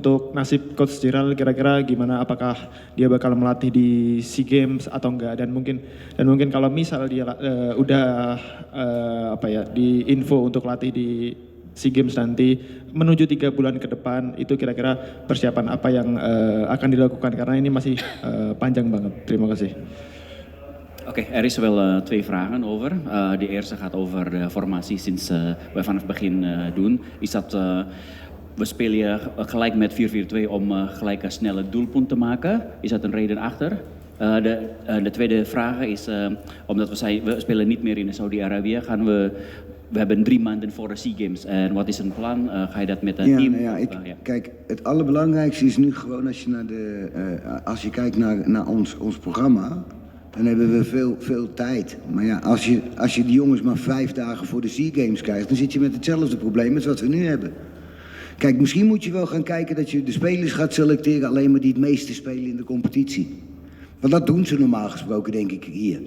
untuk nasib Coach Giral kira-kira gimana, apakah dia bakal melatih di SEA Games atau enggak, dan mungkin kalau misal dia udah di info untuk latih di SEA Games nanti menuju 3 bulan ke depan, itu kira-kira persiapan apa yang akan dilakukan karena ini masih panjang banget. Terima kasih. Oké, er is wel 2 vragen over. De eerste gaat over de formatie sinds we vanaf het begin doen. Is dat we spelen gelijk met 4-4-2 om gelijk een snelle doelpunt te maken. Is dat een reden achter? De tweede vraag is, omdat we spelen niet meer in Saudi-Arabië, we hebben 3 maanden voor de SEA Games. En wat is een plan? Ga je dat met een team? Kijk, het allerbelangrijkste is nu gewoon als je kijkt naar ons programma, dan hebben we veel tijd. Maar ja, als je die jongens maar 5 dagen voor de SEA Games krijgt, dan zit je met hetzelfde probleem als wat we nu hebben. Kijk, misschien moet je wel gaan kijken dat je de spelers gaat selecteren, alleen maar die het meeste spelen in de competitie. Want dat doen ze normaal gesproken, denk ik, hier.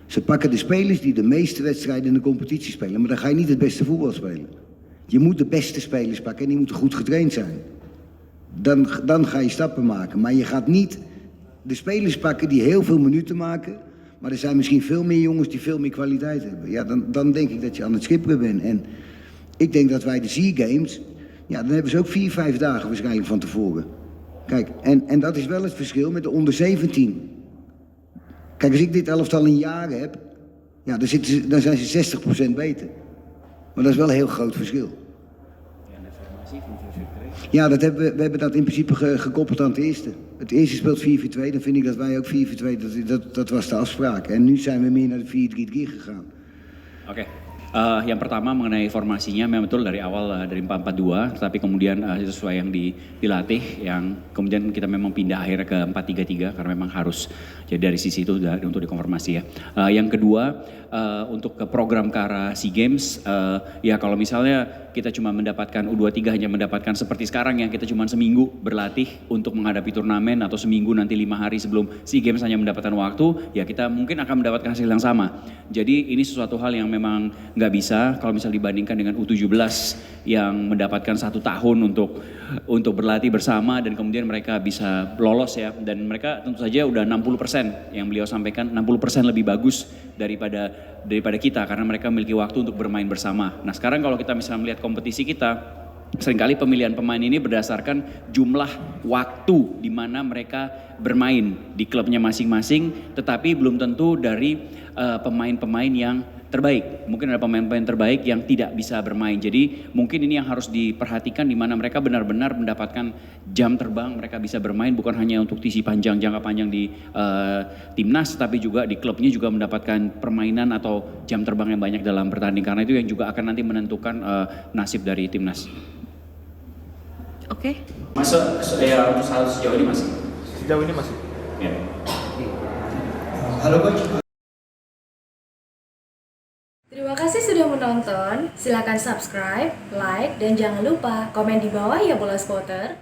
Ze pakken de spelers die de meeste wedstrijden in de competitie spelen, maar dan ga je niet het beste voetbal spelen. Je moet de beste spelers pakken en die moeten goed getraind zijn. Dan ga je stappen maken, maar je gaat niet de spelers pakken die heel veel minuten maken, maar er zijn misschien veel meer jongens die veel meer kwaliteit hebben. Ja, dan denk ik dat je aan het schipperen bent. En ik denk dat wij de SEA Games, ja, dan hebben ze ook 4-5 dagen waarschijnlijk van tevoren. Kijk, en dat is wel het verschil met de onder 17. Kijk, als ik dit elftal een jaar heb, ja, dan zijn ze 60% beter. Maar dat is wel een heel groot verschil. Ja, we hebben dat in principe gekoppeld aan het eerste. Het eerste speelt 4-4-2, dan vind ik dat wij ook 4-4-2, dat was de afspraak. En nu zijn we meer naar de 4-3-3 gegaan. Oké. Yang pertama mengenai formasinya memang betul dari awal dari 4-4-2, tetapi kemudian sesuai yang dilatih, yang kemudian kita memang pindah akhirnya ke 4-3-3 karena memang harus. Jadi dari sisi itu untuk dikonfirmasi ya. Yang kedua, untuk ke program ke arah SEA Games, ya kalau misalnya kita cuma mendapatkan U23 hanya mendapatkan seperti sekarang yang kita cuma seminggu berlatih untuk menghadapi turnamen, atau seminggu nanti 5 hari sebelum SEA Games hanya mendapatkan waktu, ya kita mungkin akan mendapatkan hasil yang sama. Jadi ini sesuatu hal yang memang nggak bisa kalau misalnya dibandingkan dengan U17 yang mendapatkan 1 tahun untuk berlatih bersama dan kemudian mereka bisa lolos ya, dan mereka tentu saja udah 60% yang beliau sampaikan, 60% lebih bagus daripada kita karena mereka memiliki waktu untuk bermain bersama. Nah sekarang kalau kita misalnya melihat kompetisi kita, seringkali pemilihan pemain ini berdasarkan jumlah waktu di mana mereka bermain di klubnya masing-masing, tetapi belum tentu dari pemain-pemain yang terbaik. Mungkin ada pemain-pemain terbaik yang tidak bisa bermain. Jadi mungkin ini yang harus diperhatikan, di mana mereka benar-benar mendapatkan jam terbang, mereka bisa bermain bukan hanya untuk visi panjang, jangka panjang di timnas, tapi juga di klubnya juga mendapatkan permainan atau jam terbang yang banyak dalam bertanding. Karena itu yang juga akan nanti menentukan nasib dari timnas. Oke. Masa ya untuk sejauh ini masih? Sejauh ini masih. Ya. Halo Coach. Terima kasih sudah menonton. Silakan subscribe, like, dan jangan lupa komen di bawah ya bola spotter.